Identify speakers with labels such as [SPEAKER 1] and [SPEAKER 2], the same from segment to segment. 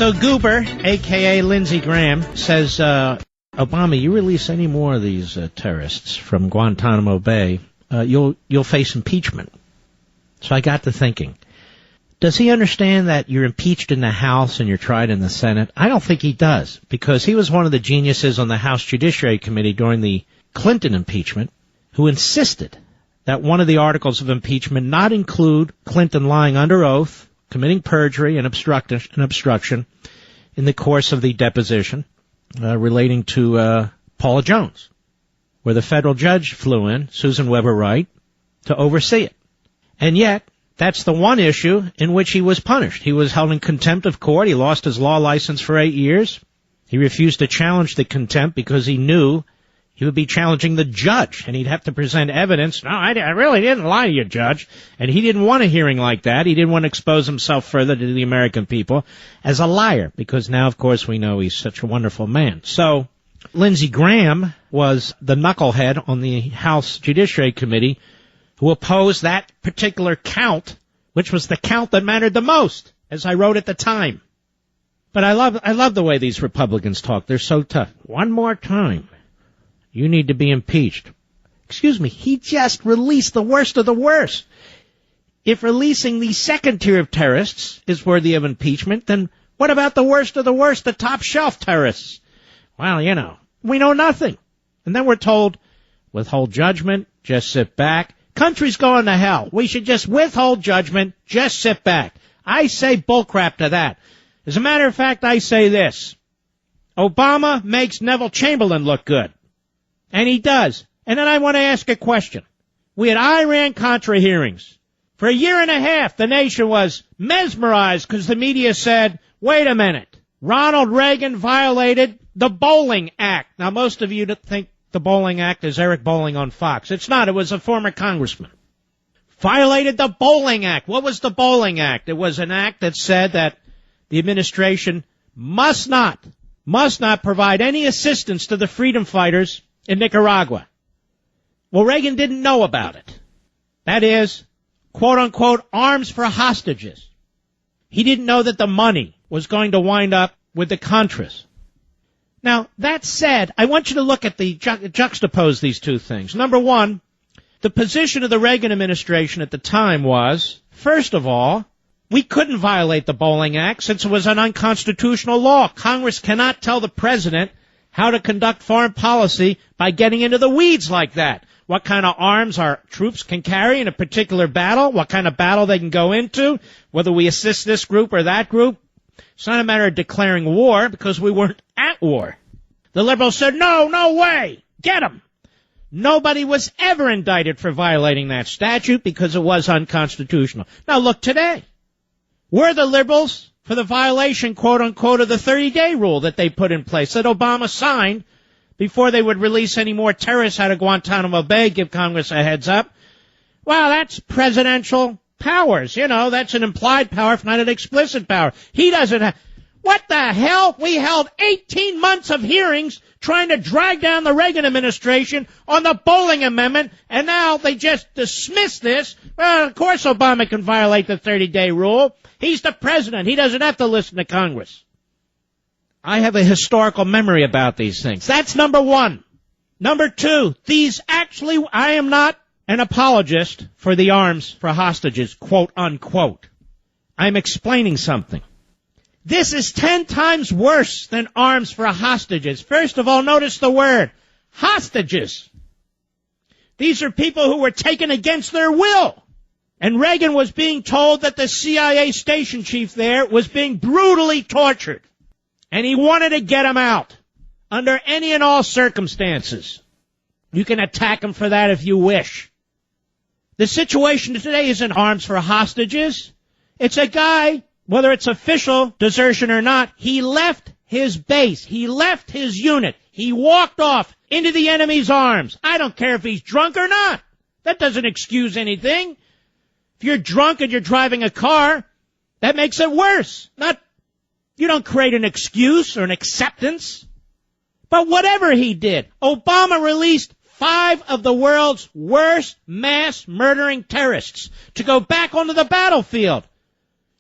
[SPEAKER 1] So Goober, a.k.a. Lindsey Graham, says, Obama, you release any more of these terrorists from Guantanamo Bay, you'll face impeachment. So I got to thinking, does he understand that you're impeached in the House and you're tried in the Senate? I don't think he does, because he was one of the geniuses on the House Judiciary Committee during the Clinton impeachment who insisted that one of the articles of impeachment not include Clinton lying under oath, committing perjury and obstruction in the course of the deposition relating to Paula Jones, where the federal judge flew in, Susan Weber Wright, to oversee it. And yet, that's the one issue in which he was punished. He was held in contempt of court. He lost his law license for 8 years. He refused to challenge the contempt because he knew he would be challenging the judge, and he'd have to present evidence. No, I really didn't lie to you, Judge. And he didn't want a hearing like that. He didn't want to expose himself further to the American people as a liar, because now, of course, we know he's such a wonderful man. So Lindsey Graham was the knucklehead on the House Judiciary Committee who opposed that particular count, which was the count that mattered the most, as I wrote at the time. But I love the way these Republicans talk. They're so tough. One more time. You need to be impeached. Excuse me, he just released the worst of the worst. If releasing the second tier of terrorists is worthy of impeachment, then what about the worst of the worst, the top shelf terrorists? Well, we know nothing. And then we're told, withhold judgment, just sit back. Country's going to hell. We should just withhold judgment, just sit back. I say bullcrap to that. As a matter of fact, I say this. Obama makes Neville Chamberlain look good. And he does. And then I want to ask a question. We had Iran-Contra hearings. For a year and a half, the nation was mesmerized because the media said, wait a minute, Ronald Reagan violated the Bowling Act. Now, most of you think the Bowling Act is Eric Bowling on Fox. It's not. It was a former congressman. Violated the Bowling Act. What was the Bowling Act? It was an act that said that the administration must not provide any assistance to the freedom fighters in Nicaragua. Well, Reagan didn't know about it. That is, quote-unquote, arms for hostages. He didn't know that the money was going to wind up with the Contras. Now, that said, I want you to look at juxtapose these two things. Number one, the position of the Reagan administration at the time was, first of all, we couldn't violate the Bowling Act since it was an unconstitutional law. Congress cannot tell the president how to conduct foreign policy by getting into the weeds like that. What kind of arms our troops can carry in a particular battle, what kind of battle they can go into, whether we assist this group or that group. It's not a matter of declaring war because we weren't at war. The liberals said, no way, get them. Nobody was ever indicted for violating that statute because it was unconstitutional. Now look today. We're the liberals for the violation, quote-unquote, of the 30-day rule that they put in place, that Obama signed before they would release any more terrorists out of Guantanamo Bay, give Congress a heads up. Well, that's presidential powers. That's an implied power, if not an explicit power. He doesn't have... What the hell? We held 18 months of hearings trying to drag down the Reagan administration on the Bowling Amendment, and now they just dismiss this. Well, of course Obama can violate the 30-day rule. He's the president. He doesn't have to listen to Congress. I have a historical memory about these things. That's number one. Number two, I am not an apologist for the arms for hostages, quote unquote. I'm explaining something. This is 10 times worse than arms for hostages. First of all, notice the word, hostages. These are people who were taken against their will. And Reagan was being told that the CIA station chief there was being brutally tortured. And he wanted to get him out under any and all circumstances. You can attack him for that if you wish. The situation today isn't arms for hostages. It's a guy, whether it's official desertion or not, he left his base. He left his unit. He walked off into the enemy's arms. I don't care if he's drunk or not. That doesn't excuse anything. If you're drunk and you're driving a car, that makes it worse. You don't create an excuse or an acceptance. But whatever he did, Obama released 5 of the world's worst mass murdering terrorists to go back onto the battlefield.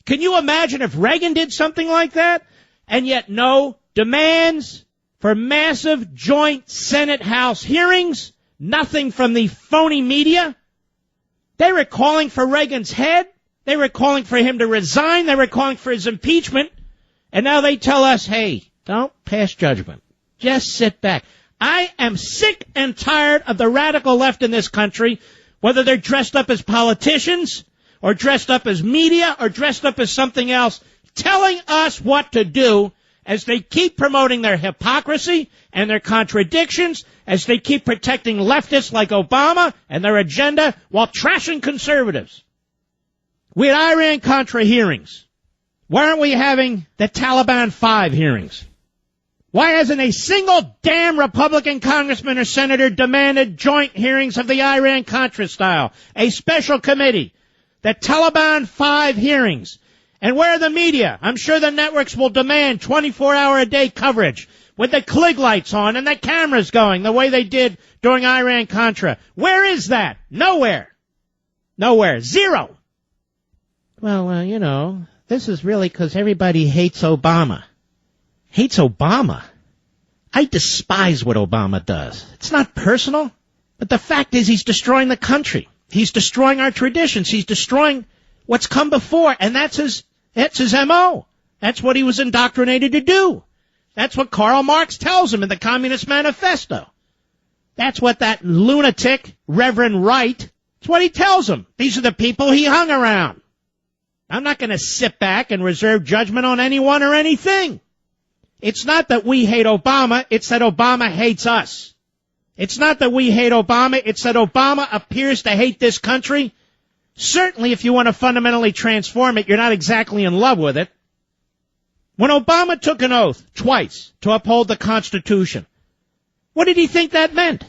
[SPEAKER 1] Can you imagine if Reagan did something like that? and yet no demands for massive joint Senate-House hearings, nothing from the phony media. They were calling for Reagan's head. They were calling for him to resign. They were calling for his impeachment. And now they tell us, hey, don't pass judgment. Just sit back. I am sick and tired of the radical left in this country, whether they're dressed up as politicians or dressed up as media or dressed up as something else, telling us what to do as they keep promoting their hypocrisy and their contradictions, as they keep protecting leftists like Obama and their agenda while trashing conservatives. We had Iran-Contra hearings. Why aren't we having the Taliban 5 hearings? Why hasn't a single damn Republican congressman or senator demanded joint hearings of the Iran-Contra style? A special committee. The Taliban 5 hearings. And where are the media? I'm sure the networks will demand 24-hour-a-day coverage with the Klieg lights on and the cameras going the way they did during Iran-Contra. Where is that? Nowhere. Nowhere. Zero. Well, this is really because everybody hates Obama. Hates Obama? I despise what Obama does. It's not personal, but the fact is he's destroying the country. He's destroying our traditions. He's destroying what's come before, and that's his M.O. That's what he was indoctrinated to do. That's what Karl Marx tells him in the Communist Manifesto. That's what that lunatic, Reverend Wright, that's what he tells him. These are the people he hung around. I'm not going to sit back and reserve judgment on anyone or anything. It's not that we hate Obama, it's that Obama hates us. It's not that we hate Obama, it's that Obama appears to hate this country. Certainly, if you want to fundamentally transform it, you're not exactly in love with it. When Obama took an oath twice to uphold the Constitution, what did he think that meant?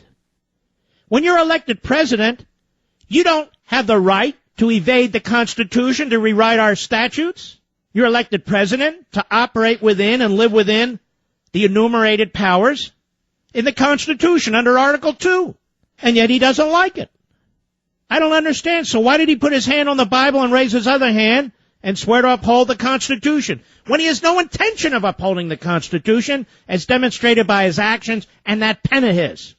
[SPEAKER 1] When you're elected president, you don't have the right to evade the Constitution, to rewrite our statutes. You're elected president to operate within and live within the enumerated powers in the Constitution under Article 2. And yet he doesn't like it. I don't understand. So why did he put his hand on the Bible and raise his other hand and swear to uphold the Constitution when he has no intention of upholding the Constitution as demonstrated by his actions and that pen of his?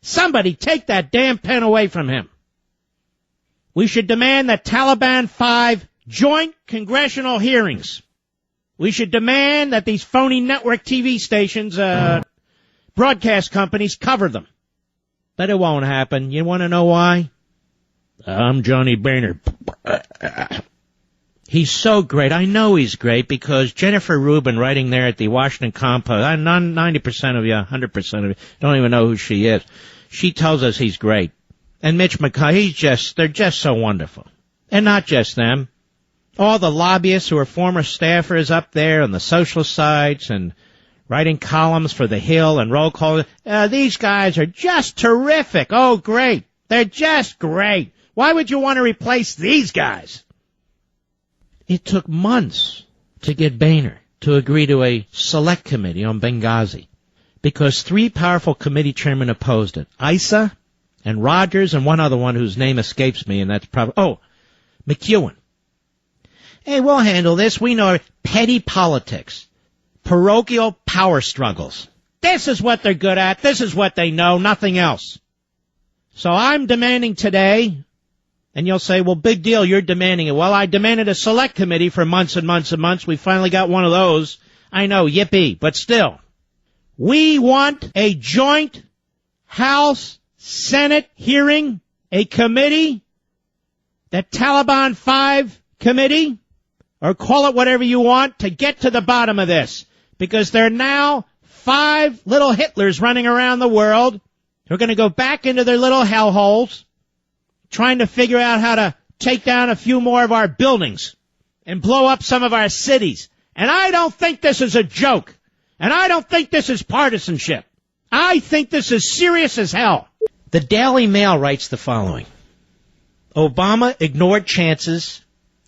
[SPEAKER 1] Somebody take that damn pen away from him. We should demand that Taliban 5 joint congressional hearings. We should demand that these phony network TV stations, broadcast companies cover them. But it won't happen. You want to know why? I'm Johnny Boehner. He's so great. I know he's great because Jennifer Rubin, writing there at the Washington Compost, 90% of you, 100% of you, don't even know who she is. She tells us he's great. And Mitch McConnell, they're just so wonderful. And not just them. All the lobbyists who are former staffers up there on the social sites and writing columns for The Hill and roll call. These guys are just terrific. Oh, great. They're just great. Why would you want to replace these guys? It took months to get Boehner to agree to a select committee on Benghazi because 3 powerful committee chairmen opposed it. Issa and Rogers and one other one whose name escapes me, and that's probably, McEwen. Hey, we'll handle this. We know petty politics, parochial power struggles. This is what they're good at. This is what they know, nothing else. So I'm demanding today, and you'll say, well, big deal, you're demanding it. Well, I demanded a select committee for months and months and months. We finally got one of those. I know, yippee, but still. We want a joint House, Senate hearing, a committee, the Taliban 5 committee, or call it whatever you want, to get to the bottom of this. Because there are now 5 little Hitlers running around the world who are going to go back into their little hellholes, trying to figure out how to take down a few more of our buildings and blow up some of our cities. And I don't think this is a joke. And I don't think this is partisanship. I think this is serious as hell. The Daily Mail writes the following. Obama ignored chances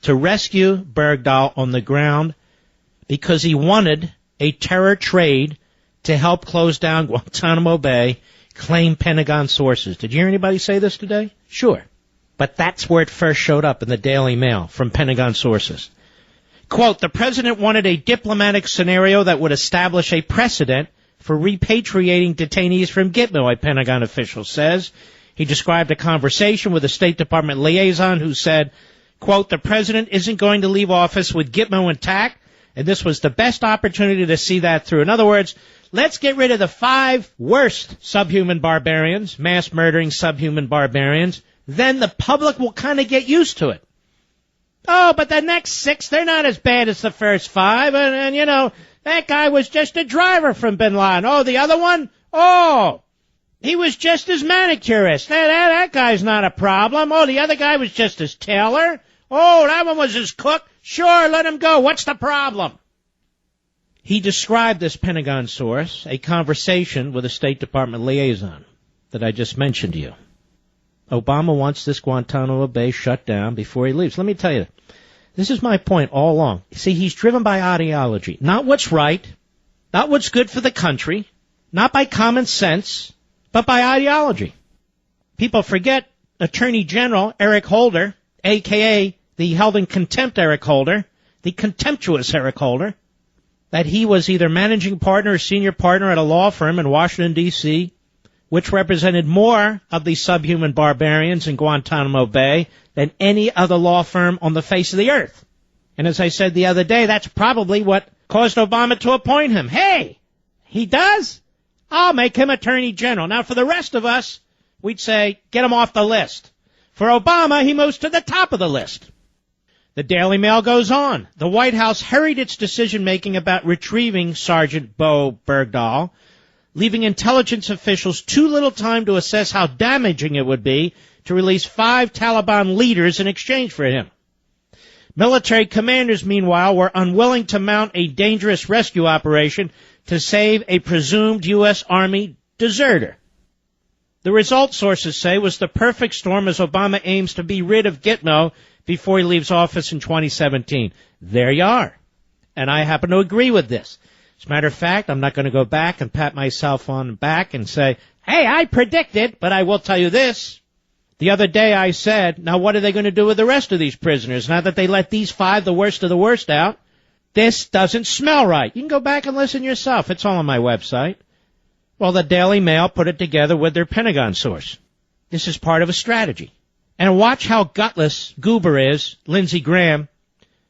[SPEAKER 1] to rescue Bergdahl on the ground because he wanted a terror trade to help close down Guantanamo Bay, claim Pentagon sources. Did you hear anybody say this today? Sure. But that's where it first showed up in the Daily Mail from Pentagon sources. Quote, the president wanted a diplomatic scenario that would establish a precedent for repatriating detainees from Gitmo, a Pentagon official says. He described a conversation with a State Department liaison who said, quote, the president isn't going to leave office with Gitmo intact, and this was the best opportunity to see that through. In other words, let's get rid of the 5 worst subhuman barbarians, mass murdering subhuman barbarians. Then the public will kind of get used to it. Oh, but the next 6, they're not as bad as the first 5. And you know, that guy was just a driver from Bin Laden. Oh, the other one? Oh, he was just his manicurist. That guy's not a problem. Oh, the other guy was just his tailor. Oh, that one was his cook. Sure, let him go. What's the problem? He described this Pentagon source, a conversation with a State Department liaison that I just mentioned to you. Obama wants this Guantanamo Bay shut down before he leaves. Let me tell you, this is my point all along. See, he's driven by ideology. Not what's right, not what's good for the country, not by common sense, but by ideology. People forget Attorney General Eric Holder, a.k.a. the held in contempt Eric Holder, the contemptuous Eric Holder, that he was either managing partner or senior partner at a law firm in Washington, D.C., which represented more of the subhuman barbarians in Guantanamo Bay than any other law firm on the face of the earth. And as I said the other day, that's probably what caused Obama to appoint him. Hey, he does? I'll make him Attorney General. Now, for the rest of us, we'd say, get him off the list. For Obama, he moves to the top of the list. The Daily Mail goes on. The White House hurried its decision-making about retrieving Sergeant Bo Bergdahl, leaving intelligence officials too little time to assess how damaging it would be to release 5 Taliban leaders in exchange for him. Military commanders, meanwhile, were unwilling to mount a dangerous rescue operation to save a presumed U.S. Army deserter. The result, sources say, was the perfect storm as Obama aims to be rid of Gitmo before he leaves office in 2017. There you are. And I happen to agree with this. As a matter of fact, I'm not going to go back and pat myself on the back and say, hey, I predicted, but I will tell you this. The other day I said, now what are they going to do with the rest of these prisoners now that they let these 5, the worst of the worst, out? This doesn't smell right. You can go back and listen yourself. It's all on my website. Well, the Daily Mail put it together with their Pentagon source. This is part of a strategy. And watch how gutless Goober is, Lindsey Graham,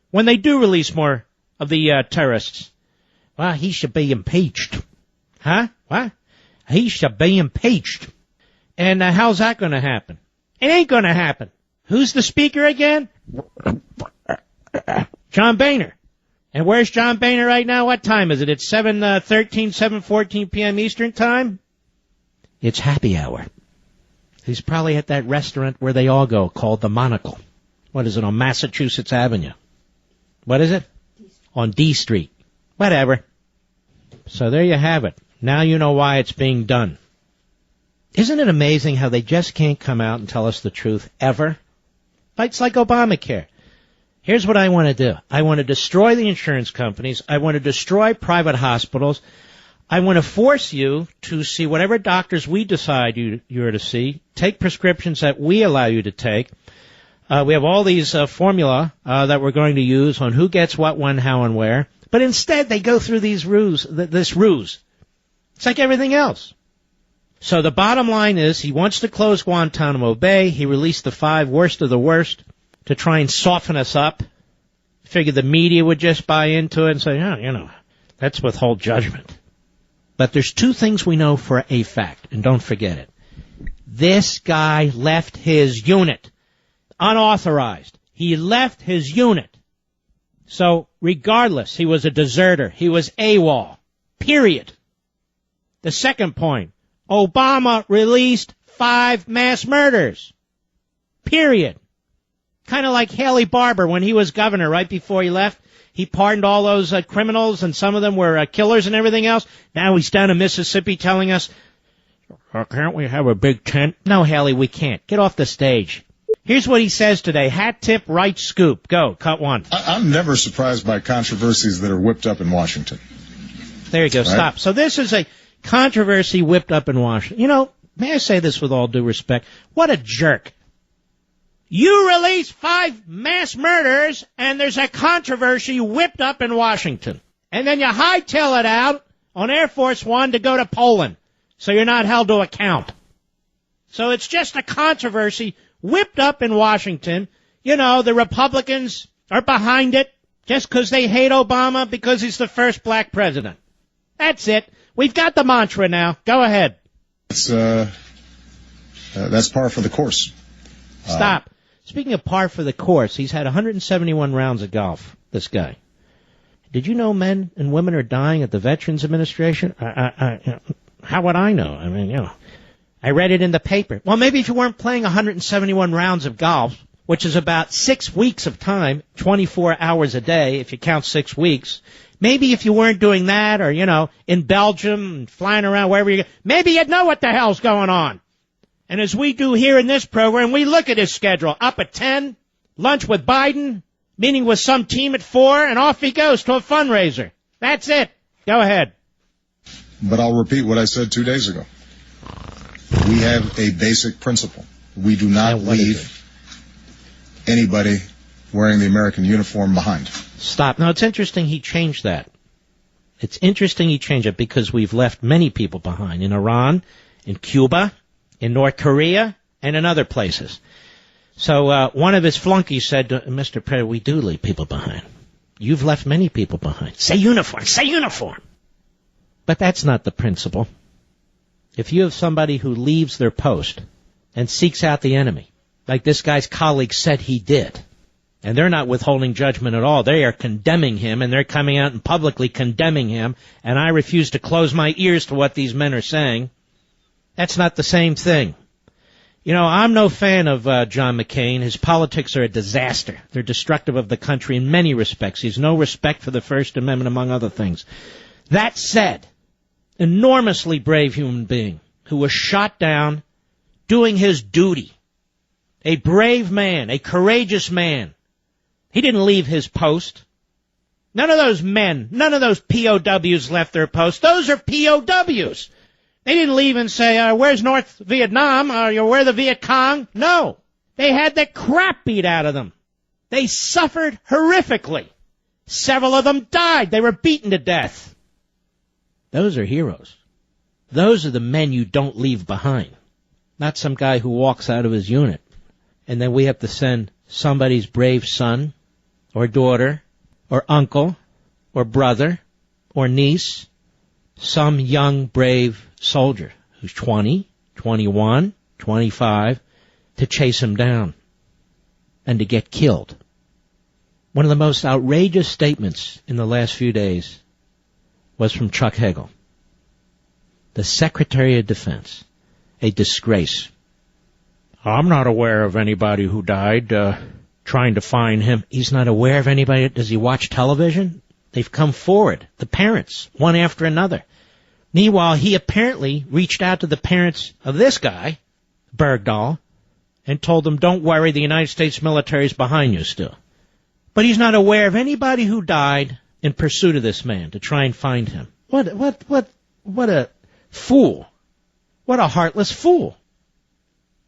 [SPEAKER 1] when they do release more of the terrorists. Well, he should be impeached. Huh? What? He should be impeached. And how's that going to happen? It ain't going to happen. Who's the speaker again? John Boehner. And where's John Boehner right now? What time is it? It's 7:14 p.m. Eastern Time? It's happy hour. He's probably at that restaurant where they all go called the Monocle. What is it, on Massachusetts Avenue? What is it? On D Street. Whatever. So there you have it. Now you know why it's being done. Isn't it amazing how they just can't come out and tell us the truth ever? It's like Obamacare. Here's what I want to do. I want to destroy the insurance companies. I want to destroy private hospitals. I want to force you to see whatever doctors we decide you're to see. Take prescriptions that we allow you to take. We have all these formula that we're going to use on who gets what, when, how, and where. But instead, they go through this ruse. It's like everything else. So the bottom line is he wants to close Guantanamo Bay. He released the 5 worst of the worst to try and soften us up. Figured the media would just buy into it and say, oh, let's withhold judgment. But there's 2 things we know for a fact, and don't forget it. This guy left his unit unauthorized. He left his unit. So regardless, he was a deserter. He was AWOL. Period. The second point, Obama released 5 mass murders. Period. Kind of like Haley Barbour when he was governor right before he left. He pardoned all those criminals, and some of them were killers and everything else. Now he's down in Mississippi telling us, can't we have a big tent? No, Haley, we can't. Get off the stage. Here's what he says today. Hat tip, right scoop. Go, cut 1.
[SPEAKER 2] I'm never surprised by controversies that are whipped up in Washington.
[SPEAKER 1] There you go. Right? Stop. So this is a controversy whipped up in Washington. May I say this with all due respect? What a jerk. You release 5 mass murderers, and there's a controversy whipped up in Washington. And then you hightail it out on Air Force One to go to Poland, so you're not held to account. So it's just a controversy whipped up in Washington. You know, the Republicans are behind it just because they hate Obama because he's the first black president. That's it. We've got the mantra now. Go ahead.
[SPEAKER 2] That's par for the course.
[SPEAKER 1] Stop. Speaking of par for the course, he's had 171 rounds of golf, this guy. Did you know men and women are dying at the Veterans Administration? How would I know? I mean, you know, I read it in the paper. Well, maybe if you weren't playing 171 rounds of golf, which is about 6 weeks of time, 24 hours a day, if you count 6 weeks, maybe if you weren't doing that or, you know, in Belgium, flying around wherever you go, maybe you'd know what the hell's going on. And as we do here in this program, we look at his schedule. Up at 10, lunch with Biden, meeting with some team at 4, and off he goes to a fundraiser. That's it. Go ahead.
[SPEAKER 2] But I'll repeat what I said 2 days ago. We have a basic principle. We do not leave anybody wearing the American uniform behind.
[SPEAKER 1] Stop. Now, it's interesting he changed that. It's interesting he changed it because we've left many people behind in Iran, in Cuba, in North Korea, and in other places. So one of his flunkies said, Mr. President, we do leave people behind. You've left many people behind. Say uniform. Say uniform. But that's not the principle. If you have somebody who leaves their post and seeks out the enemy, like this guy's colleague said he did, and they're not withholding judgment at all. They are condemning him, and they're coming out and publicly condemning him, and I refuse to close my ears to what these men are saying. That's not the same thing. You know, I'm no fan of John McCain. His politics are a disaster. They're destructive of the country in many respects. He has no respect for the First Amendment, among other things. That said, enormously brave human being who was shot down doing his duty. A brave man, a courageous man. He didn't leave his post. None of those men, none of those POWs left their post. Those are POWs. They didn't leave and say, where's North Vietnam? Where the Viet Cong? No. They had the crap beat out of them. They suffered horrifically. Several of them died. They were beaten to death. Those are heroes. Those are the men you don't leave behind. Not some guy who walks out of his unit. And then we have to send somebody's brave son or daughter or uncle or brother or niece, some young brave soldier who's 20, 21, 25, to chase him down and to get killed. One of the most outrageous statements in the last few days was from Chuck Hagel, the Secretary of Defense, a disgrace. I'm not aware of anybody who died trying to find him. He's not aware of anybody. Does he watch television? They've come forward, the parents, one after another. Meanwhile, he apparently reached out to the parents of this guy, Bergdahl, and told them, don't worry, the United States military is behind you still. But he's not aware of anybody who died in pursuit of this man to try and find him. What a fool. What a heartless fool.